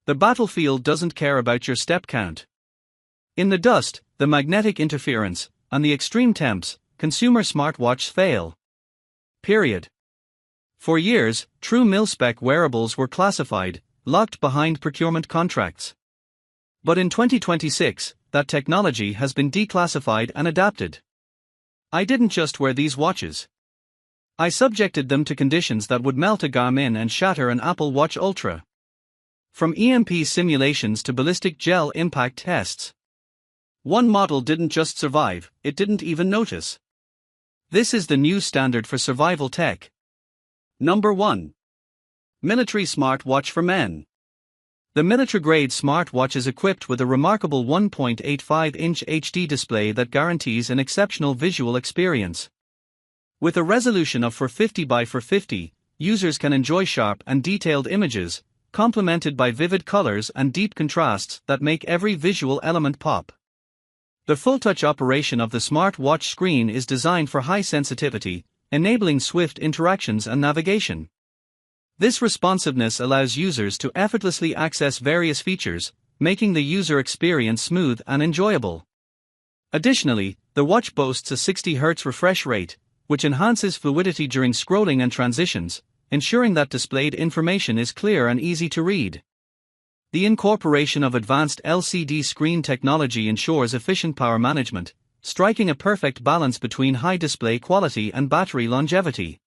The battlefield doesn't care about your step count. In the dust, the magnetic interference, and the extreme temps, consumer smartwatches fail. Period. For years, true Mil-Spec wearables were classified, locked behind procurement contracts. But in 2026, that technology has been declassified and adapted. I didn't just wear these watches. I subjected them to conditions that would melt a Garmin and shatter an Apple Watch Ultra. From EMP simulations to ballistic gel impact tests. One model didn't just survive, it didn't even notice. This is the new standard for survival tech. Number 1. Military Smartwatch for Men. The military-grade smartwatch is equipped with a remarkable 1.85-inch HD display that guarantees an exceptional visual experience. With a resolution of 450 by 450, users can enjoy sharp and detailed images, complemented by vivid colors and deep contrasts that make every visual element pop. The full-touch operation of the smartwatch screen is designed for high sensitivity, enabling swift interactions and navigation. This responsiveness allows users to effortlessly access various features, making the user experience smooth and enjoyable. Additionally, the watch boasts a 60 Hz refresh rate, which enhances fluidity during scrolling and transitions, ensuring that displayed information is clear and easy to read. The incorporation of advanced LCD screen technology ensures efficient power management, striking a perfect balance between high display quality and battery longevity.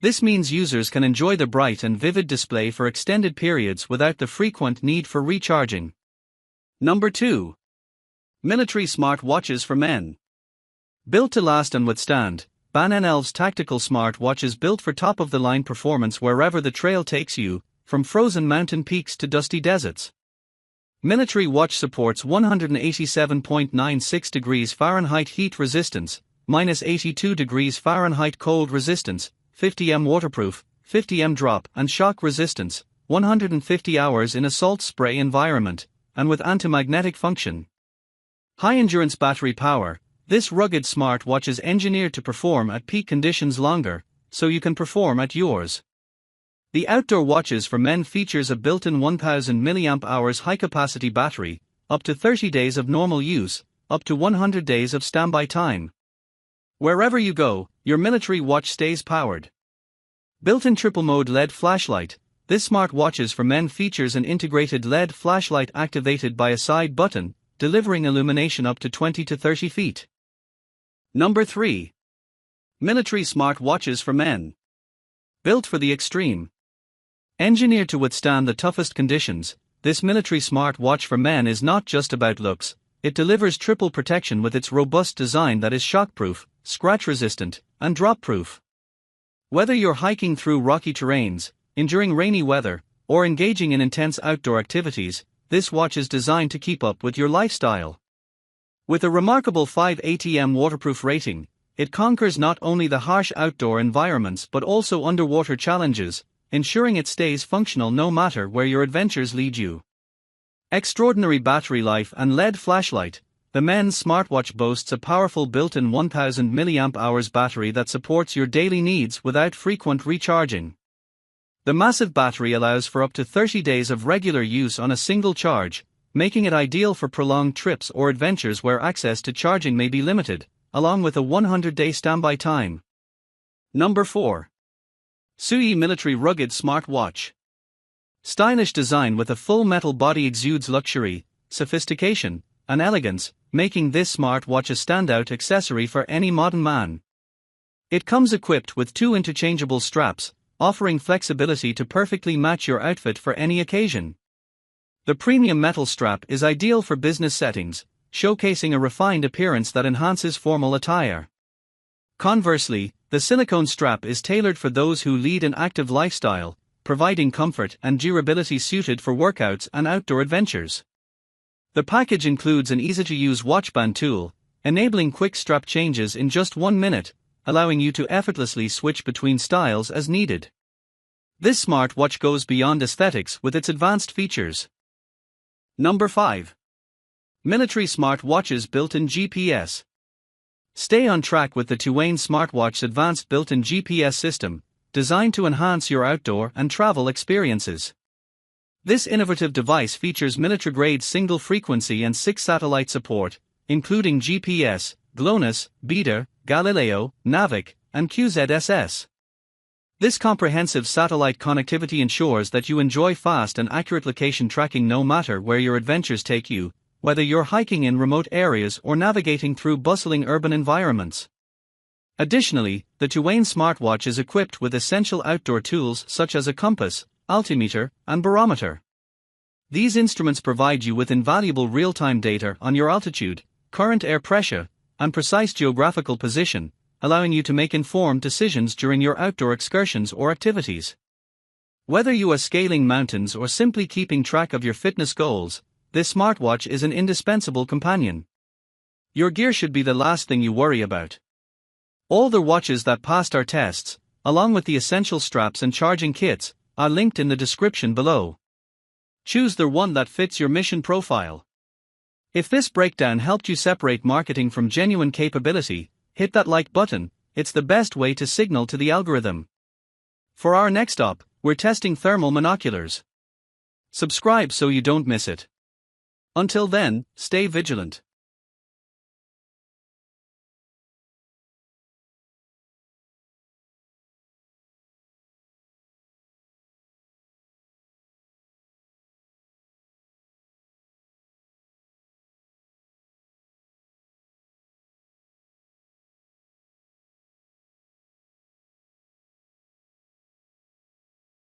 This means users can enjoy the bright and vivid display for extended periods without the frequent need for recharging. Number 2. Military Smartwatches for Men. Built to last and withstand, Ban+Elv's tactical smartwatch is built for top-of-the-line performance wherever the trail takes you, from frozen mountain peaks to dusty deserts. Military Watch supports 187.96 degrees Fahrenheit heat resistance, minus 82 degrees Fahrenheit cold resistance, 50m waterproof, 50m drop and shock resistance, 150 hours in a salt spray environment, and with anti-magnetic function. High-endurance battery power. This rugged smartwatch is engineered to perform at peak conditions longer, so you can perform at yours. The outdoor watches for men features a built-in 1000 mAh high-capacity battery, up to 30 days of normal use, up to 100 days of standby time. Wherever you go, your military watch stays powered. Built-in triple-mode LED flashlight. This smartwatches for men features an integrated LED flashlight activated by a side button, delivering illumination up to 20 to 30 feet. Number 3. Military Smartwatches for Men. Built for the extreme. Engineered to withstand the toughest conditions, this military smartwatch for men is not just about looks, it delivers triple protection with its robust design that is shockproof, scratch-resistant, and drop-proof. Whether you're hiking through rocky terrains, enduring rainy weather, or engaging in intense outdoor activities, this watch is designed to keep up with your lifestyle. With a remarkable 5 ATM waterproof rating, it conquers not only the harsh outdoor environments but also underwater challenges, ensuring it stays functional no matter where your adventures lead you. Extraordinary battery life and LED flashlight. The men's smartwatch boasts a powerful built-in 1000 mAh battery that supports your daily needs without frequent recharging. The massive battery allows for up to 30 days of regular use on a single charge, making it ideal for prolonged trips or adventures where access to charging may be limited, along with a 100-day standby time. Number 4. SOUYIE Military Rugged Smartwatch. Stylish design with a full metal body exudes luxury, sophistication, and elegance, making this smartwatch a standout accessory for any modern man. It comes equipped with 2 interchangeable straps, offering flexibility to perfectly match your outfit for any occasion. The premium metal strap is ideal for business settings, showcasing a refined appearance that enhances formal attire. Conversely, the silicone strap is tailored for those who lead an active lifestyle, providing comfort and durability suited for workouts and outdoor adventures. The package includes an easy-to-use watchband tool, enabling quick strap changes in just 1 minute, allowing you to effortlessly switch between styles as needed. This smartwatch goes beyond aesthetics with its advanced features. Number 5. Military Smartwatches Built-in GPS. Stay on track with the SOUYIE smartwatch's advanced built-in GPS system, designed to enhance your outdoor and travel experiences. This innovative device features military-grade single-frequency and 6-satellite support, including GPS, GLONASS, Beta, Galileo, Navic, and QZSS. This comprehensive satellite connectivity ensures that you enjoy fast and accurate location tracking no matter where your adventures take you, whether you're hiking in remote areas or navigating through bustling urban environments. Additionally, the SOUYIE smartwatch is equipped with essential outdoor tools such as a compass, altimeter, and barometer. These instruments provide you with invaluable real-time data on your altitude, current air pressure, and precise geographical position, allowing you to make informed decisions during your outdoor excursions or activities. Whether you are scaling mountains or simply keeping track of your fitness goals, this smartwatch is an indispensable companion. Your gear should be the last thing you worry about. All the watches that passed our tests, along with the essential straps and charging kits, are linked in the description below. Choose the one that fits your mission profile. If this breakdown helped you separate marketing from genuine capability, hit that like button. It's the best way to signal to the algorithm. For our next stop, we're testing thermal monoculars. Subscribe so you don't miss it. Until then, stay vigilant.